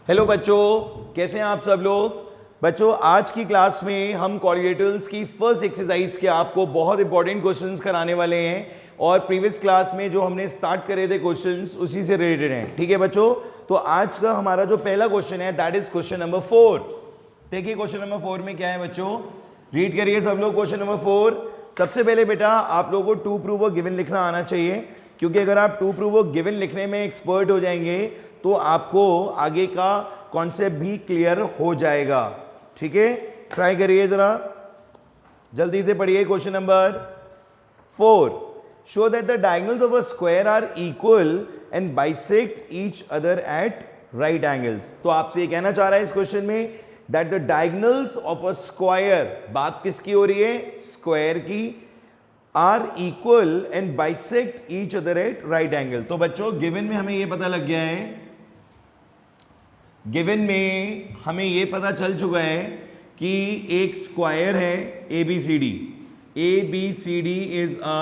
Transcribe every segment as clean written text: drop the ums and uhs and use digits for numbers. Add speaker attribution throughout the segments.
Speaker 1: Hello बच्चों, कैसे हैं आप सब लोग। बच्चों आज की क्लास में हम कोऑर्डिनेटर्स की फर्स्ट एक्सरसाइज के आपको बहुत इंपॉर्टेंट क्वेश्चंस कराने वाले हैं और प्रीवियस क्लास में जो हमने स्टार्ट करे थे क्वेश्चंस उसी से रिलेटेड हैं। ठीक है बच्चों, तो आज का हमारा जो पहला क्वेश्चन है दैट इज क्वेश्चन नंबर 4। देखिए क्वेश्चन नंबर 4 में क्या है बच्चों, रीड करिए सब लोग। क्वेश्चन नंबर 4, सबसे पहले बेटा आप लोगों को टू प्रूव अ गिवन लिखना आना चाहिए, क्योंकि अगर आप टू प्रूव अ गिवन लिखने में एक्सपर्ट हो जाएंगे तो आपको आगे का कॉन्सेप्ट भी क्लियर हो जाएगा। ठीक है, ट्राई करिए जरा, जल्दी से पढ़िए। Question number 4, show that the diagonals of a square are equal and bisect each other at right angles. तो आपसे ये कहना चाह रहा है इस क्वेश्चन में that the diagonals of a square, बात किसकी हो रही है, स्क्वायर की, are equal and bisect each other at right angle. तो बच्चों गिवन में हमें यह पता लग गया है, गिवन में हमें यह पता चल चुका है कि एक स्क्वायर है ABCD, ABCD is a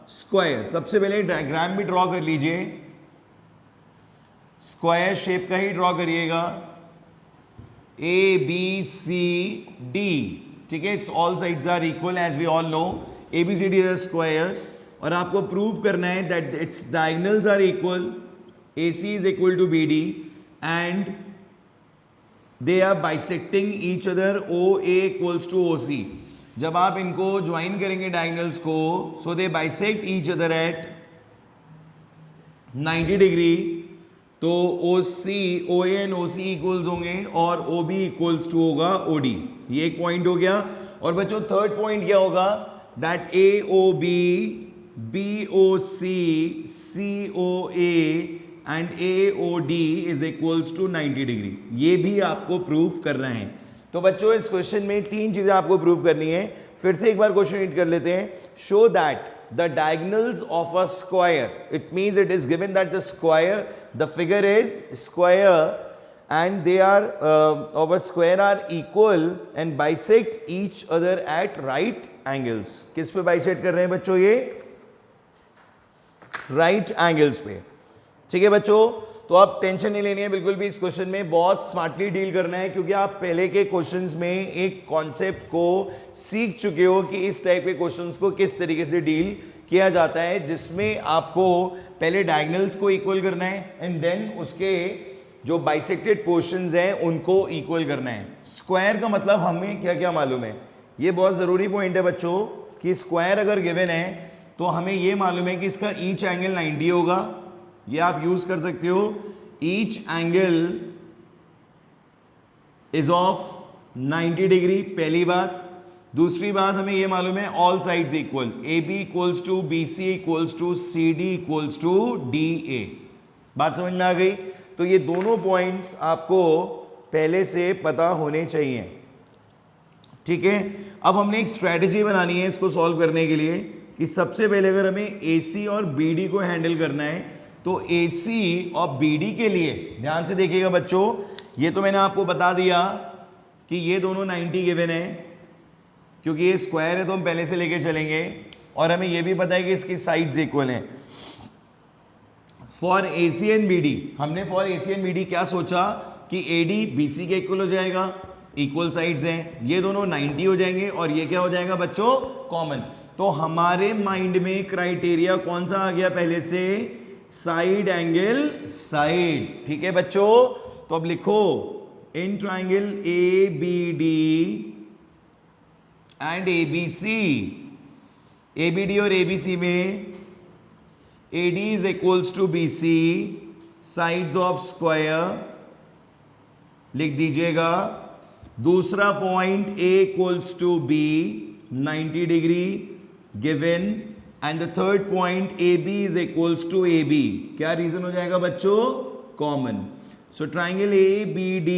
Speaker 1: square. सबसे पहले डायग्राम भी ड्रॉ कर लीजिए, स्क्वायर शेप का ही ड्रॉ करिएगा, ABCD। ठीक है, it's all sides are equal as we all know, ABCD is a square. और आपको प्रूव करना है that it's diagonals are equal, AC is equal to BD and they are bisecting each other, OA equals to OC। जब आप इनको join करेंगे diagonals को, so they bisect each other at 90 degree, तो OC, OA and OC equals होंगे और OB equals to होगा OD। ये एक पॉइंट हो गया। और बच्चों थर्ड पॉइंट क्या होगा, that AOB, BOC, COA and AOD is equals to 90 degree. ये भी आपको प्रूफ करना है। तो बच्चों इस क्वेश्चन में तीन चीजें आपको प्रूफ करनी है। फिर से एक बार क्वेश्चन रीड कर लेते हैं। Show that the diagonals of a square, it means it is given that the square, the figure is square and they are of a square are equal and bisect each other at right angles. किस पे bisect कर रहे हैं बच्चों, ये right angles पे। ठीक है बच्चों, तो आप टेंशन नहीं लेनी है बिल्कुल भी, इस क्वेश्चन में बहुत स्मार्टली डील करना है, क्योंकि आप पहले के क्वेश्चंस में एक कॉन्सेप्ट को सीख चुके हो कि इस टाइप के क्वेश्चंस को किस तरीके से डील किया जाता है, जिसमें आपको पहले डायगोनल्स को इक्वल करना है एंड देन उसके जो बाइसेक्टेड पोर्शंस हैं उनको इक्वल करना है। स्क्वायर का मतलब हमें क्या क्या मालूम है, ये बहुत ज़रूरी पॉइंट है बच्चों, कि स्क्वायर अगर गिवन है तो हमें ये मालूम है कि इसका ईच एंगल 90 होगा। ये आप यूज कर सकते हो, each angle is of 90 degree, पहली बात। दूसरी बात हमें ये मालूम है all sides equal, AB equals to BC equals to CD equals to DA। बात समझ में आ गई। तो ये दोनों पॉइंट्स आपको पहले से पता होने चाहिए। ठीक है, अब हमने एक स्ट्रैटेजी बनानी है इसको सॉल्व करने के लिए, कि सबसे पहले अगर हमें AC और BD को हैंडल करना है तो AC और BD के लिए ध्यान से देखिएगा बच्चों, ये तो मैंने आपको बता दिया कि ये दोनों 90 गिवन है, क्योंकि ये स्क्वायर है तो हम पहले से लेके चलेंगे, और हमें ये भी पता है कि इसकी साइड्स इक्वल हैं। फॉर AC एंड BD, हमने फॉर AC एंड BD क्या सोचा कि AD BC के इक्वल हो जाएगा, इक्वल साइड्स हैं, ये दोनों 90 हो जाएंगे और ये क्या हो जाएगा बच्चों, कॉमन। तो हमारे माइंड में क्राइटेरिया कौन सा आ गया पहले से, साइड एंगल साइड। ठीक है बच्चों, तो अब लिखो in triangle ABD and ABC, ABD और ABC में AD is equals to BC, sides of square लिख दीजिएगा। दूसरा point A equals to B, 90 degree given, and the third point AB is equals to AB, क्या reason हो जाएगा बच्चों, common. So triangle ABD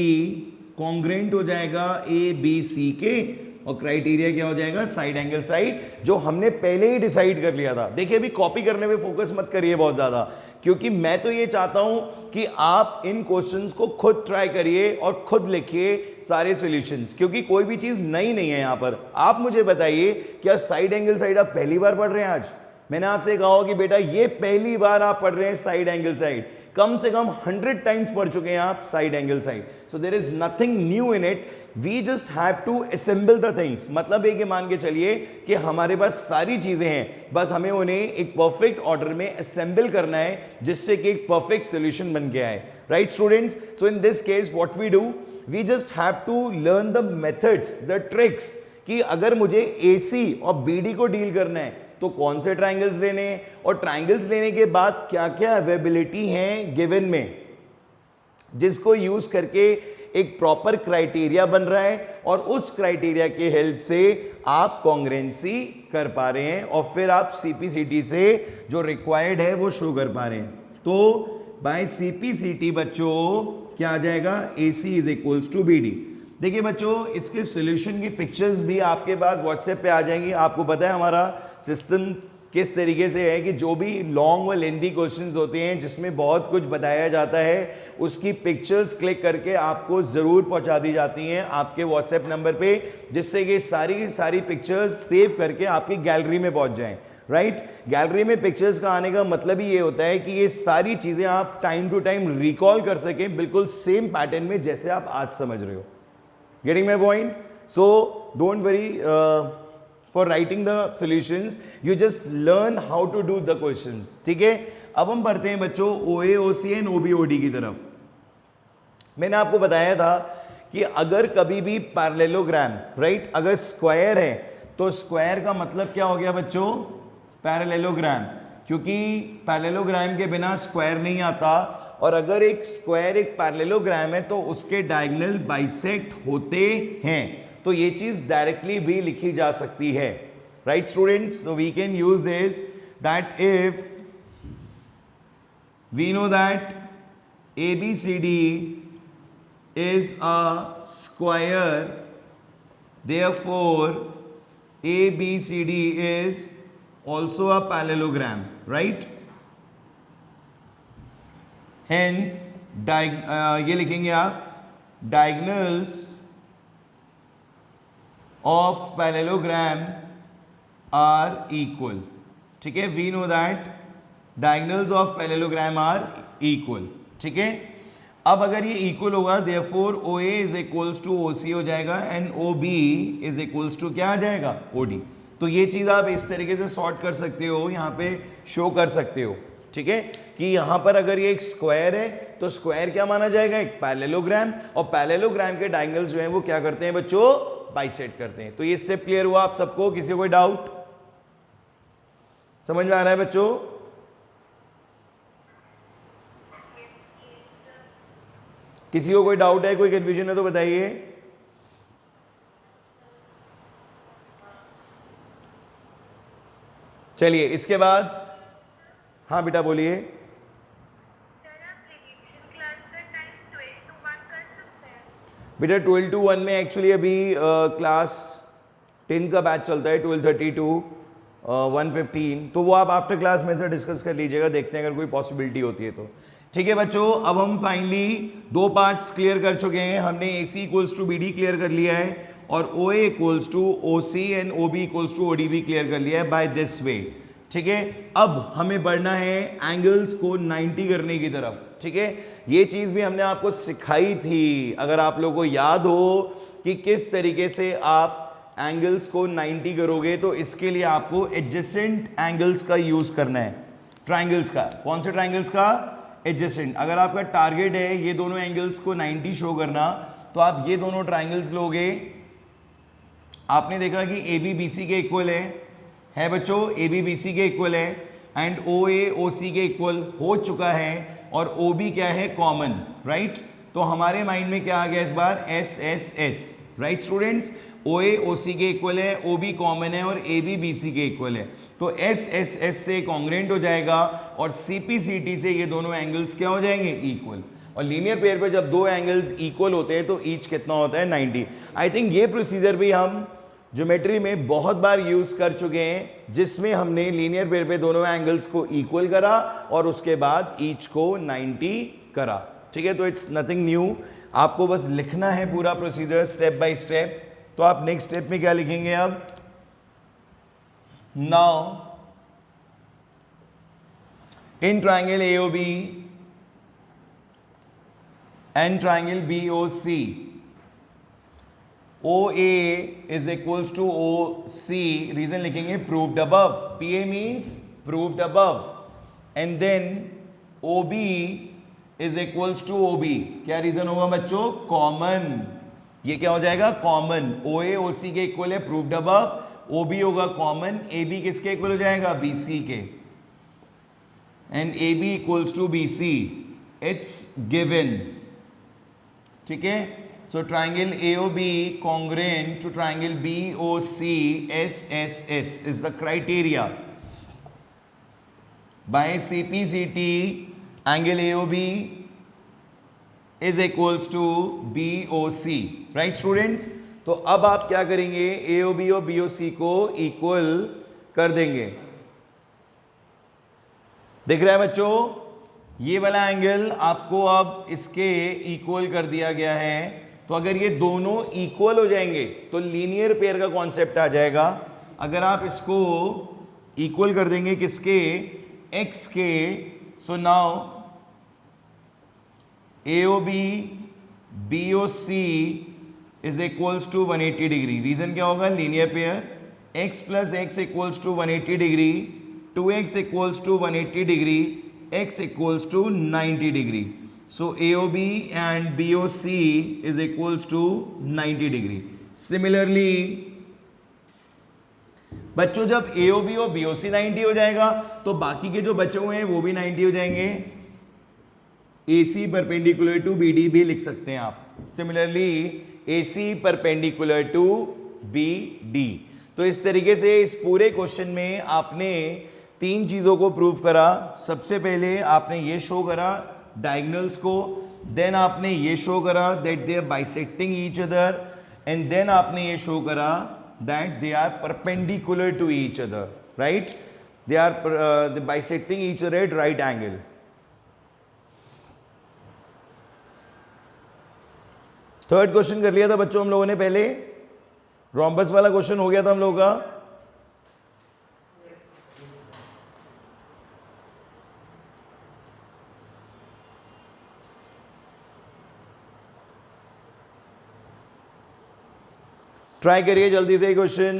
Speaker 1: congruent हो जाएगा ABC के, और क्राइटेरिया क्या हो जाएगा, साइड एंगल साइड, जो हमने पहले ही डिसाइड कर लिया था। देखिए अभी कॉपी करने पे फोकस मत करिए बहुत ज्यादा, क्योंकि मैं तो ये चाहता हूं कि आप इन क्वेश्चंस को खुद ट्राई करिए और खुद लिखिए सारे सॉल्यूशंस, क्योंकि कोई भी चीज नई नहीं है यहां पर। आप मुझे बताइए, क्या साइड एंगल साइड आप पहली बार पढ़ रहे हैं आज? मैंने आपसे कहा हो कि बेटा ये पहली बार आप पढ़ रहे हैं साइड एंगल साइड, कम से कम 100 टाइम्स पढ़ चुके हैं आप side angle side. So there is nothing new in it. We just have to assemble the things. मतलब एक मान के चलिए कि हमारे पास सारी चीजें हैं, बस हमें उन्हें एक परफेक्ट ऑर्डर में असेंबल करना है जिससे कि एक परफेक्ट सोल्यूशन बन के आए. Right students? So in this case what we do, we just have to learn the methods, the tricks, कि अगर मुझे AC और BD को डील करना है तो कौन से ट्राइंगल्स लेने हैं, और ट्राइंगल्स लेने के बाद क्या क्या अवेलेबिलिटी हैं गिवन में, जिसको यूज करके एक प्रॉपर क्राइटेरिया बन रहा है और उस क्राइटेरिया के हेल्प से आप कॉन्ग्रेंसी कर पा रहे हैं और फिर आप CPCT से जो रिक्वायर्ड है वो शो कर पा रहे हैं. तो बाय CPCT बच्चों क्या आ जाएगा, AC is equals to BD. देखिए बच्चों, इसके सॉल्यूशन की पिक्चर्स भी आपके पास व्हाट्सएप पे आ जाएंगी. आपको पता है हमारा सिस्टम किस तरीके से है कि जो भी लॉन्ग और लेंथी क्वेश्चंस होते हैं जिसमें बहुत कुछ बताया जाता है, उसकी पिक्चर्स क्लिक करके आपको ज़रूर पहुंचा दी जाती हैं आपके व्हाट्सएप नंबर पे, जिससे कि सारी पिक्चर्स सेव करके आपकी गैलरी में पहुंच जाएं. राइट? गैलरी में पिक्चर्स का आने का मतलब ही ये होता है कि ये सारी चीज़ें आप टाइम टू टाइम रिकॉल कर सकें, बिल्कुल सेम पैटर्न में जैसे आप आज समझ रहे हो. Getting my point? So don't worry for writing the solutions. You just learn how to do the questions. ठीक है? अब हम पढ़ते हैं बच्चों OA, OC and OB, OD की तरफ. मैंने आपको बताया था कि अगर कभी भी पैरेललोग्राम, राइट, अगर स्क्वायर है तो स्क्वायर का मतलब क्या हो गया बच्चों, पैरेललोग्राम, क्योंकि पैरेललोग्राम के बिना स्क्वायर नहीं आता. और अगर एक स्क्वायर एक पैरेललोग्राम है तो उसके डायगोनल बाइसेक्ट होते हैं, तो ये चीज डायरेक्टली भी लिखी जा सकती है. Right students? So we can use this that if we know that ABCD is a square, therefore ABCD is also a parallelogram, right? Hence ये लिखेंगे आप, diagonals of parallelogram are equal. ठीक है? We know that diagonals of parallelogram are equal. ठीक है? अब अगर ये इक्वल होगा, therefore OA is equals to OC हो जाएगा and OB is equals to क्या आ जाएगा, OD. तो ये चीज़ आप इस तरीके से सॉर्ट कर सकते हो, यहाँ पे शो कर सकते हो. ठीक है? कि यहाँ पर अगर ये एक स्क्वायर है तो स्क्वायर क्या माना जाएगा, एक पैरेललोग्राम, और पैरेललोग्राम के डायगोनल्स जो हैं वो क्या करते हैं बच्चों, बाइसेक्ट करते हैं. तो ये स्टेप क्लियर हुआ आप सबको? किसी को कोई डाउट? समझ में आ रहा है बच्चों? किसी को कोई डाउट है, कोई कंफ्यूजन है तो बताइए. चलिए इसके बाद, हाँ बेटा बोलिए. बेटा 12 to 1 में एक्चुअली अभी क्लास 10 का बैच चलता है, 12:30 to 1:15, तो वो आप आफ्टर क्लास में से डिस्कस कर लीजिएगा, देखते हैं अगर कोई पॉसिबिलिटी होती है तो. ठीक है बच्चों, अब हम फाइनली दो पार्ट्स क्लियर कर चुके हैं. हमने AC equals to BD clear कर लिया है और OA equals to OC and OB equals to OD भी क्लियर कर लिया है बाय दिस वे. ठीक है? अब हमें बढ़ना है एंगल्स को 90 करने की तरफ. ठीक है? ये चीज़ भी हमने आपको सिखाई थी, अगर आप लोगों को याद हो कि किस तरीके से आप एंगल्स को 90 करोगे, तो इसके लिए आपको एडजेसेंट एंगल्स का यूज़ करना है. ट्राइंगल्स का, कौन से ट्राइंगल्स का, एडजेसेंट. अगर आपका टारगेट है ये दोनों एंगल्स को 90 शो करना, तो आप ये दोनों ट्राइंगल्स लोगे. आपने देखा कि AB BC के इक्वल है बच्चों, AB BC के इक्वल है एंड OA OC के इक्वल हो चुका है, और OB क्या है, कॉमन. राइट? तो हमारे माइंड में क्या आ गया इस बार, SSS. Right students? OA OC के इक्वल है, OB कॉमन है और AB BC के इक्वल है, तो SSS से कॉन्ग्रेंट हो जाएगा और CPCT से ये दोनों एंगल्स क्या हो जाएंगे, इक्वल. और लीनियर पेयर पे जब दो एंगल्स इक्वल होते हैं तो ईच कितना होता है, 90. आई थिंक ये प्रोसीजर भी हम ज्योमेट्री में बहुत बार यूज कर चुके हैं, जिसमें हमने लीनियर पेयर पे दोनों एंगल्स को इक्वल करा और उसके बाद ईच को 90 करा. ठीक है? तो इट्स नथिंग न्यू, आपको बस लिखना है पूरा प्रोसीजर स्टेप बाय स्टेप. तो आप नेक्स्ट स्टेप में क्या लिखेंगे अब, now in triangle AOB and triangle BOC. OA is equals to OC, reason लिखेंगे proved above. PA means proved above, and then OB is equals to OB. क्या reason होगा बच्चों? कॉमन. ये क्या हो जाएगा? कॉमन. OA OC के equal है, proved above. OB होगा कॉमन. AB किसके इक्वल हो जाएगा? BC के. And AB equals to BC. It's given. ठीक है. So triangle AOB congruent to triangle BOC SSS is the criteria. By CPCT, angle AOB is equals to BOC. Right students? तो अब आप क्या करेंगे? AOB और BOC को इक्वल कर देंगे. दिख रहा है बच्चों? ये वाला एंगल आपको अब इसके इक्वल कर दिया गया है. तो अगर ये दोनों इक्वल हो जाएंगे तो लीनियर पेयर का कॉन्सेप्ट आ जाएगा. अगर आप इसको इक्वल कर देंगे किसके? x के. So now AOB BOC is equals to 180 degree. Reason क्या होगा? Linear pair. x plus x equals to 180 degree, 2x equals to 180 degree, x equals to 90 degree. So AOB and BOC is equals to 90 degree. Similarly, बच्चों जब AOB और BOC 90 हो जाएगा तो बाकी के जो बचे हुए हैं वो भी 90 हो जाएंगे. AC परपेंडिकुलर टू BD भी लिख सकते हैं आप. Similarly AC perpendicular to BD. तो इस तरीके से इस पूरे क्वेश्चन में आपने तीन चीजों को प्रूव करा. सबसे पहले आपने ये शो करा डायगोनल्स को, देन आपने ये शो करा that they are bisecting each other, and then आपने ये शो करा that they are perpendicular to each other. Right? They are bisecting each other at right angle. Third question कर लिया था बच्चों हम लोगों ने पहले. रोम्बस वाला क्वेश्चन हो गया था हम लोगों का. ट्राई करिए जल्दी से क्वेश्चन.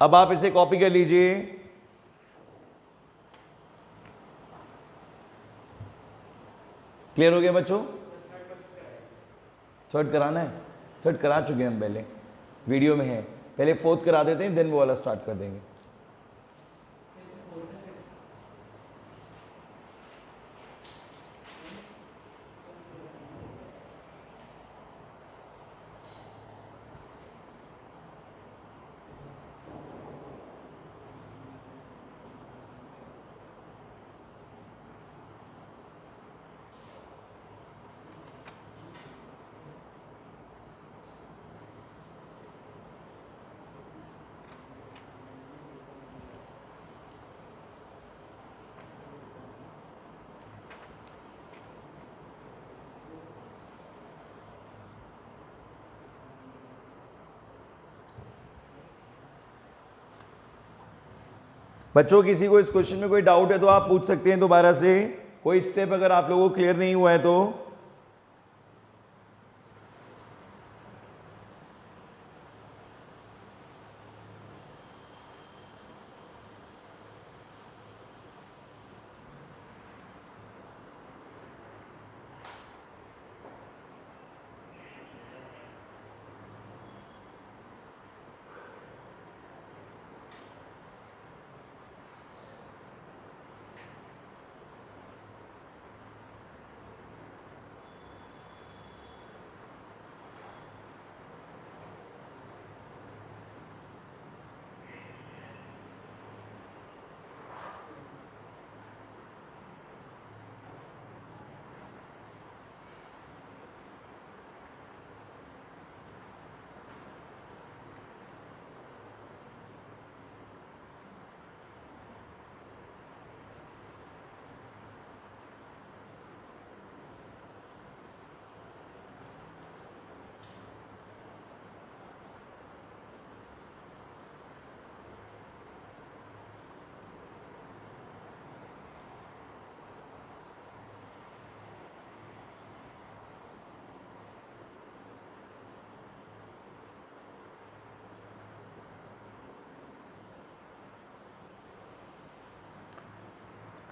Speaker 1: अब आप इसे कॉपी कर लीजिए. क्लियर हो गया बच्चों? थर्ड कराना है? थर्ड करा चुके हैं हम पहले, वीडियो में है. पहले फोर्थ करा देते हैं, देन वो वाला स्टार्ट कर देंगे. बच्चों किसी को इस क्वेश्चन में कोई डाउट है तो आप पूछ सकते हैं दोबारा से. कोई स्टेप अगर आप लोगों को क्लियर नहीं हुआ है तो.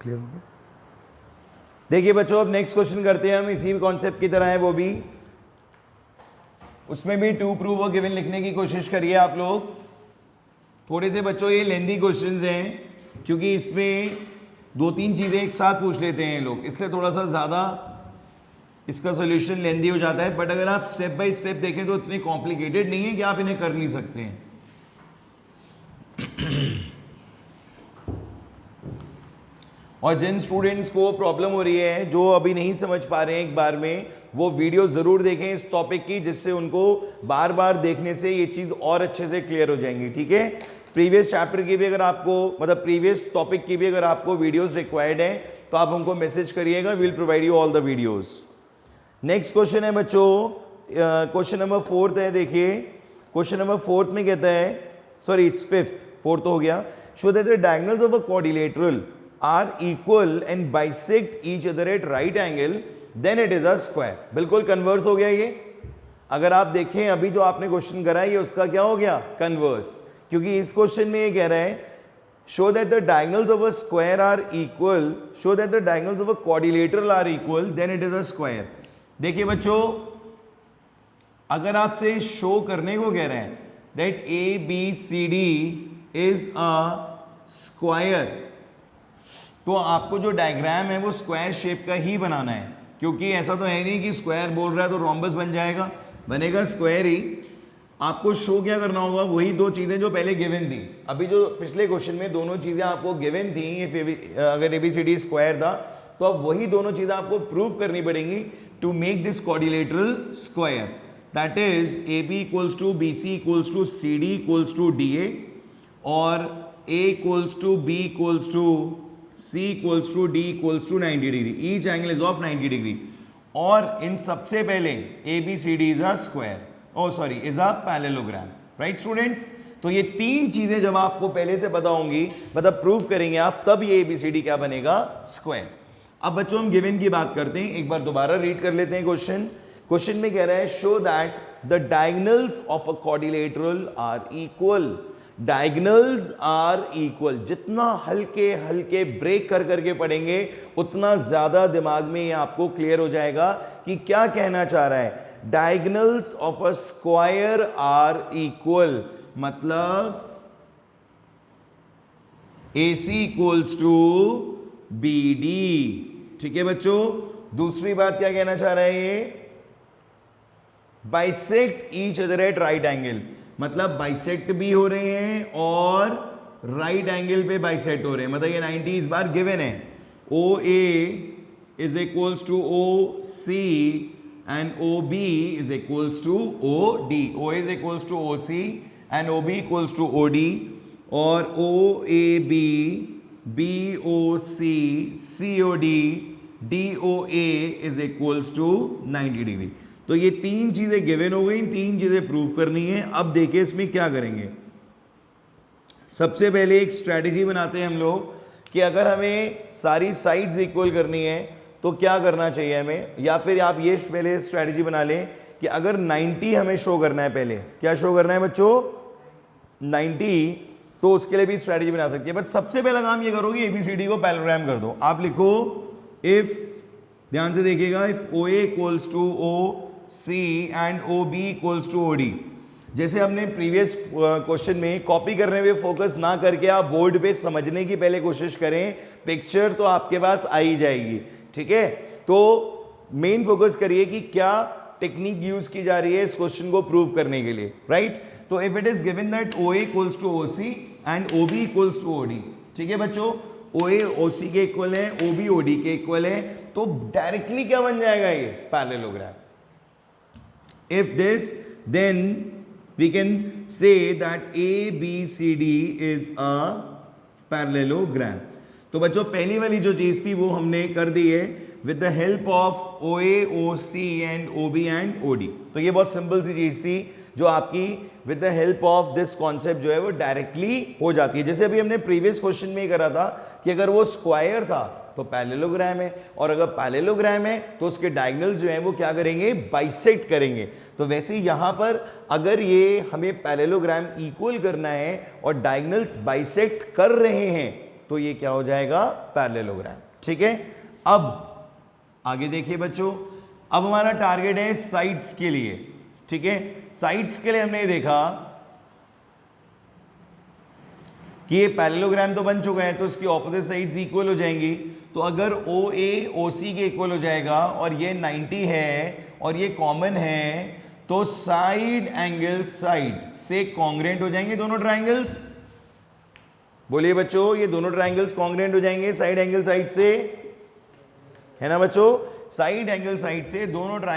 Speaker 1: क्लियर हो गया? देखिए बच्चों, अब नेक्स्ट क्वेश्चन करते हैं हम, इसी कॉन्सेप्ट की तरह है वो भी, उसमें भी टू प्रूव और गिवन लिखने की कोशिश करिए आप लोग। थोड़े से बच्चों ये लेंदी क्वेश्चंस हैं क्योंकि इसमें 2-3 चीज़ें एक साथ पूछ लेते हैं लोग, इसलिए थोड़ा सा ज़्यादा इसका सोल्यूशन लेंदी हो जाता है। बट अगर आप स्टेप बाय स्टेप देखें तो इतने कॉम्प्लिकेटेड नहीं है कि आप इन्हें कर नहीं सकते हैं। और जिन स्टूडेंट्स को प्रॉब्लम हो रही है, जो अभी नहीं समझ पा रहे हैं एक बार में, वो वीडियो ज़रूर देखें इस टॉपिक की, जिससे उनको बार बार देखने से ये चीज़ और अच्छे से क्लियर हो जाएंगी। ठीक है, प्रीवियस चैप्टर की भी अगर आपको, मतलब प्रीवियस टॉपिक की भी अगर आपको वीडियोस रिक्वायर्ड हैं तो आप हमको मैसेज करिएगा, we will provide you all the videos. Next question है बच्चों, क्वेश्चन नंबर 4 है। देखिए क्वेश्चन नंबर 4 में कहता है, सॉरी इट्स 4th हो गया, show that the diagonals of a quadrilateral are equal and bisect each other at right angle, then it is a square. बिल्कुल कन्वर्स हो गया ये। अगर आप देखें अभी जो आपने क्वेश्चन करा है ये उसका क्या हो गया, कन्वर्स, क्योंकि इस क्वेश्चन में ये कह रहा है show that the diagonals of a square are equal, show that the diagonals of a quadrilateral are equal, then it is a square. देखिए बच्चों, अगर आपसे शो करने को कह रहे हैं that ABCD is a square, तो आपको जो डायग्राम है वो स्क्वायर शेप का ही बनाना है, क्योंकि ऐसा तो है नहीं कि स्क्वायर बोल रहा है तो रोम्बस बन जाएगा, बनेगा स्क्वायर ही। आपको शो क्या करना होगा, वही 2 चीजें जो पहले गिवन थी। अभी जो पिछले क्वेश्चन में दोनों चीजें आपको गिवन थी, अगर ABCD स्क्वायर था तो अब वही दोनों चीजें आपको प्रूव करनी पड़ेंगी to make this quadrilateral square. That is AB equals to BC equals to CD equals to DA, और A equals to B equals to C equals to D equals to 90 degree, each angle is of 90 degree. और इन सबसे पहले ABCD is a square, oh sorry is a parallelogram, right students. तो ये 3 चीजें जब आपको पहले से पता होंगी, मतलब प्रूव करेंगे आप, तब ये ABCD क्या बनेगा, स्क्वायर। अब बच्चों हम गिवन की बात करते हैं, एक बार दोबारा रीड कर लेते हैं क्वेश्चन। क्वेश्चन में कह रहा है show that the diagonals of a quadrilateral are equal, diagonals are equal. जितना हल्के हल्के ब्रेक कर करके पढ़ेंगे उतना ज्यादा दिमाग में ये आपको क्लियर हो जाएगा कि क्या कहना चाह रहा है। Diagonals of a square are equal, मतलब AC इक्वल्स टू BD। ठीक है बच्चों, दूसरी बात क्या कहना चाह रहा है ये, bisect each other at right angle, मतलब बाइसेक्ट भी हो रहे हैं और राइट एंगल पे बाइसेक्ट हो रहे हैं, मतलब ये 90 इस बार गिवन है। OA is equals to OC and OB is equals to OD, OA is equals to OC and OB equals to OD, और OAB, BOC, COD, DOA is equals to 90 degree. तो ये 3 चीजें गिवन हो गई, 3 चीजें prove करनी है। अब देखिए इसमें क्या करेंगे। सबसे पहले एक स्ट्रैटेजी बनाते हैं हम लोग कि अगर हमें सारी साइड्स इक्वल करनी है तो क्या करना चाहिए हमें, या फिर आप ये पहले स्ट्रैटेजी बना लें कि अगर 90 हमें शो करना है, पहले क्या शो करना है बच्चों, 90, तो उसके लिए भी स्ट्रैटेजी बना सकती है। बट सबसे पहला काम ये करो कि ABCD को पैरेललोग्राम कर दो। आप लिखो इफ, ध्यान से देखिएगा, if OA equals to OC and OB equals to OD। जैसे हमने प्रीवियस क्वेश्चन में कॉपी करने में फोकस ना करके आप बोर्ड पे समझने की पहले कोशिश करें, पिक्चर तो आपके पास आ ही जाएगी। ठीक है, तो मेन फोकस करिए कि क्या टेक्निक यूज की जा रही है इस क्वेश्चन को प्रूव करने के लिए, राइट। तो if it is given that OA equals to OC and OB equals to OD, ठीक है बच्चों, OA OC के इक्वल है, OB OD के इक्वल है, तो डायरेक्टली क्या बन जाएगा ये, parallelogram. If this, then we can say that ABCD is a parallelogram. तो बच्चों पहली वाली जो चीज थी वो हमने कर दी है with the help of OA OC and OB and OD। तो ये बहुत सिंपल सी चीज थी जो आपकी with the help of this concept जो है वो डायरेक्टली हो जाती है। जैसे अभी हमने प्रीवियस क्वेश्चन में करा था कि अगर वो स्क्वायर था तो पैरेललोग्राम है, और अगर पैरेललोग्राम है तो उसके डायगोनल्स जो हैं वो क्या करेंगे, बाइसेक्ट करेंगे। तो वैसे यहाँ पर अगर ये हमें पैरेललोग्राम इक्वल करना है और डायगोनल्स बाइसेक्ट कर रहे हैं तो ये क्या हो जाएगा, पैरेललोग्राम। ठीक है, अब आगे देखिए बच्चों, अब हमारा टारगेट है साइड्स के लिए। ठीक है, साइड्स के लिए हमने ये देखा कि ये पैरेललोग्राम तो बन चुका है, तो इसकी ऑपोजिट साइड्स इक्वल हो जाएंगी। तो अगर ओ ए ओ सी के इक्वल हो जाएगा और ये 90 है और ये कॉमन है, तो साइड एंगल साइड से कॉन्ग्रेंट हो जाएंगे दोनों ट्राइंगल्स। बोलिए बच्चों, ये दोनों ट्राइंगल्स कॉन्ग्रेंट हो जाएंगे साइड एंगल साइड से, है ना बच्चों? साइड एंगल साइड से दोनों